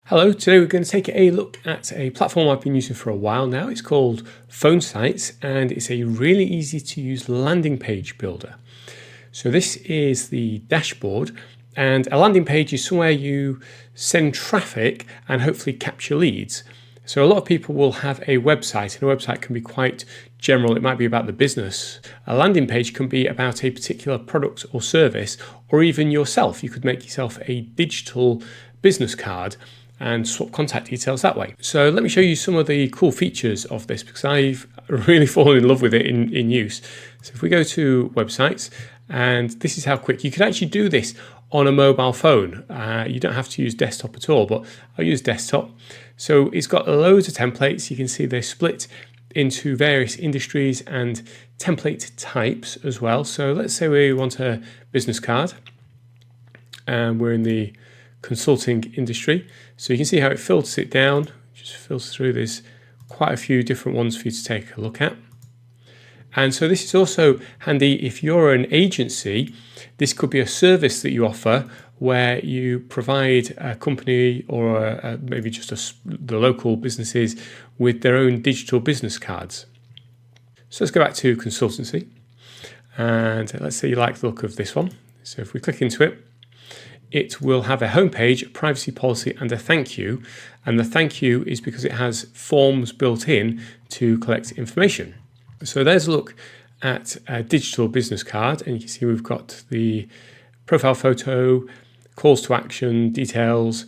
Hello, today we're going to take a look at a platform I've been using for a while now. It's called Phonesites and it's a really easy to use landing page builder. So this is the dashboard, and a landing page is somewhere you send traffic and hopefully capture leads. So a lot of people will have a website, and a website can be quite general. It might be about the business. A landing page can be about a particular product or service, or even yourself. You could make yourself a digital business card and swap contact details that way. So let me show you some of the cool features of this, because I've really fallen in love with it in use. So if we go to websites, and this is how quick you can actually do this on a mobile phone. You don't have to use desktop at all, but I'll use desktop. So it's got loads of templates. You can see they're split into various industries and template types as well. So let's say we want a business card and we're in the consulting industry. So you can see how it filters it down, just filters through. There's quite a few different ones for you to take a look at. And so this is also handy if you're an agency. This could be a service that you offer where you provide a company or maybe just the local businesses with their own digital business cards. So let's go back to consultancy, and let's say you like the look of this one. So if we click into it, it will have a homepage, a privacy policy, and a thank you. And the thank you is because it has forms built in to collect information. So there's a look at a digital business card, and you can see we've got the profile photo, calls to action, details,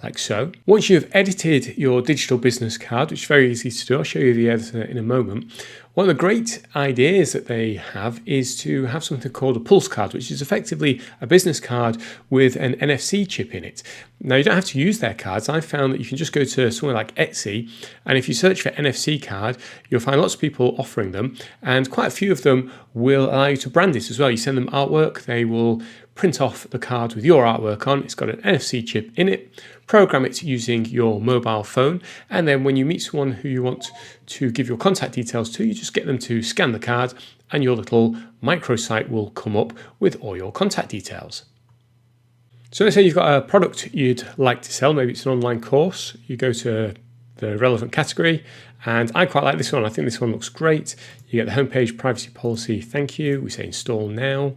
like so. Once you've edited your digital business card, which is very easy to do, I'll show you the editor in a moment. One of the great ideas that they have is to have something called a pulse card, which is effectively a business card with an NFC chip in it. Now, you don't have to use their cards. I've found that you can just go to somewhere like Etsy, and if you search for NFC card, you'll find lots of people offering them, and quite a few of them will allow you to brand it as well. You send them artwork, they will print off the card with your artwork on. It's got an NFC chip in it. Program it using your mobile phone, and then when you meet someone who you want to give your contact details to, you just get them to scan the card and your little microsite will come up with all your contact details. So let's say you've got a product you'd like to sell. Maybe it's an online course. You go to the relevant category, and I quite like this one. I think this one looks great. You get the homepage, privacy policy, thank you. We say install now.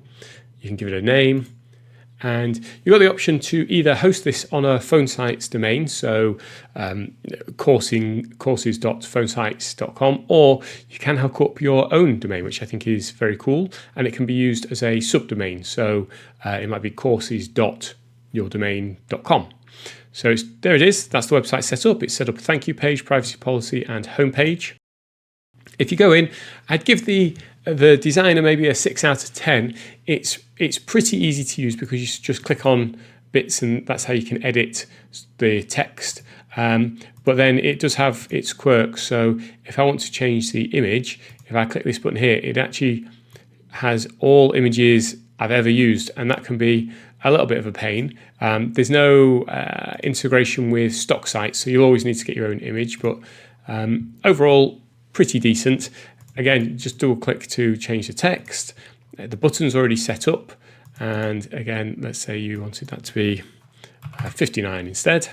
You can give it a name. And you've got the option to either host this on a Phonesites domain, so courses.phonesites.com, or you can hook up your own domain, which I think is very cool, and it can be used as a subdomain. So it might be courses.yourdomain.com. So there it is. That's the website set up. It's set up a thank you page, privacy policy, and homepage. If you go in, I'd give the designer maybe a 6 out of 10. It's pretty easy to use because you just click on bits and that's how you can edit the text. But then it does have its quirks. So if I want to change the image, if I click this button here, it actually has all images I've ever used, and that can be a little bit of a pain. There's no integration with stock sites, so you'll always need to get your own image, but overall, pretty decent. Again, just double click to change the text. The button's already set up. And again, let's say you wanted that to be 59 instead.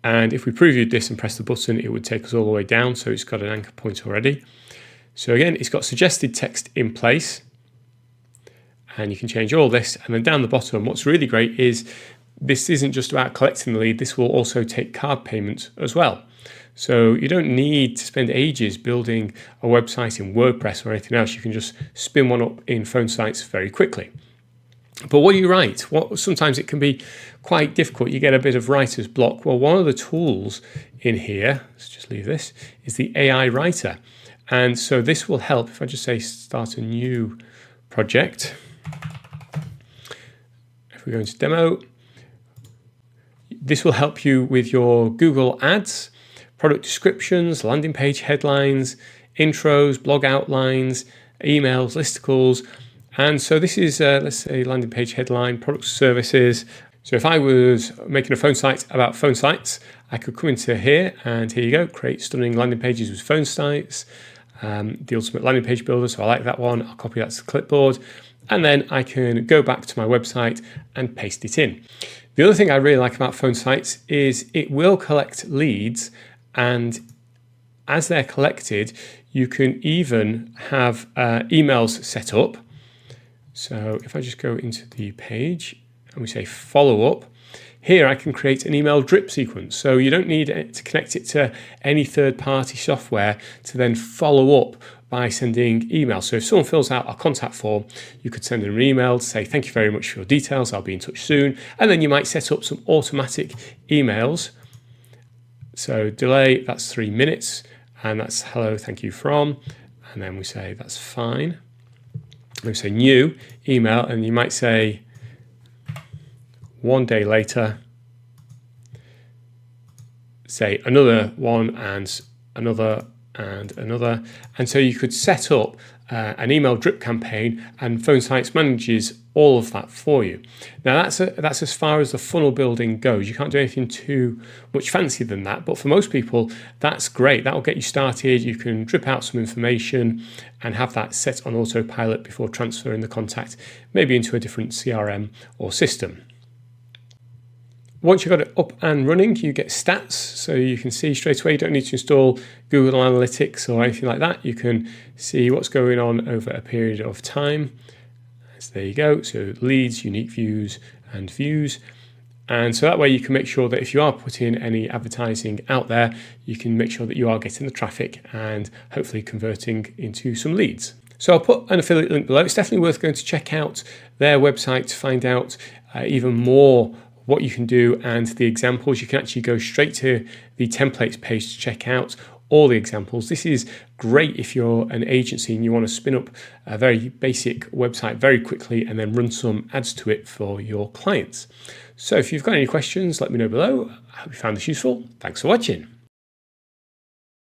And if we previewed this and press the button, it would take us all the way down. So it's got an anchor point already. So again, it's got suggested text in place. And you can change all this. And then down the bottom, what's really great is this isn't just about collecting the lead. This will also take card payments as well. So you don't need to spend ages building a website in WordPress or anything else. You can just spin one up in Phonesites very quickly. But what do you write? Sometimes it can be quite difficult. You get a bit of writer's block. Well, one of the tools in here, let's just leave this, is the AI writer. And so this will help. If I just say start a new project, if we go into demo, this will help you with your Google Ads, product descriptions, landing page headlines, intros, blog outlines, emails, listicles. And so this is, let's say, landing page headline, products, services. So if I was making a phone site about phone sites, I could come into here and here you go, create stunning landing pages with phone sites, the ultimate landing page builder. So I like that one. I'll copy that to the clipboard. And then I can go back to my website and paste it in. The other thing I really like about Phonesites is it will collect leads, and as they're collected, you can even have emails set up. So if I just go into the page and we say follow up, here I can create an email drip sequence. So you don't need to connect it to any third-party software to then follow up by sending emails. So if someone fills out a contact form, you could send them an email to say, thank you very much for your details, I'll be in touch soon. And then you might set up some automatic emails. So delay, that's 3 minutes, and that's hello, thank you from, and then we say that's fine. We say new email, and you might say 1 day later, say another one and another and another. And so you could set up an email drip campaign, and Phonesites manages all of that for you. Now that's as far as the funnel building goes. You can't do anything too much fancier than that, but for most people that's great. That'll get you started. You can drip out some information and have that set on autopilot before transferring the contact maybe into a different CRM or system. Once you've got it up and running, you get stats, so you can see straight away. You don't need to install Google Analytics or anything like that. You can see what's going on over a period of time. So there you go. So leads, unique views, and views. And so that way you can make sure that if you are putting any advertising out there, you can make sure that you are getting the traffic and hopefully converting into some leads. So I'll put an affiliate link below. It's definitely worth going to check out their website to find out even more what you can do and the examples. You can actually go straight to the templates page to check out all the examples. This is great if you're an agency and you want to spin up a very basic website very quickly and then run some ads to it for your clients. So if you've got any questions, let me know below. I hope you found this useful. Thanks for watching.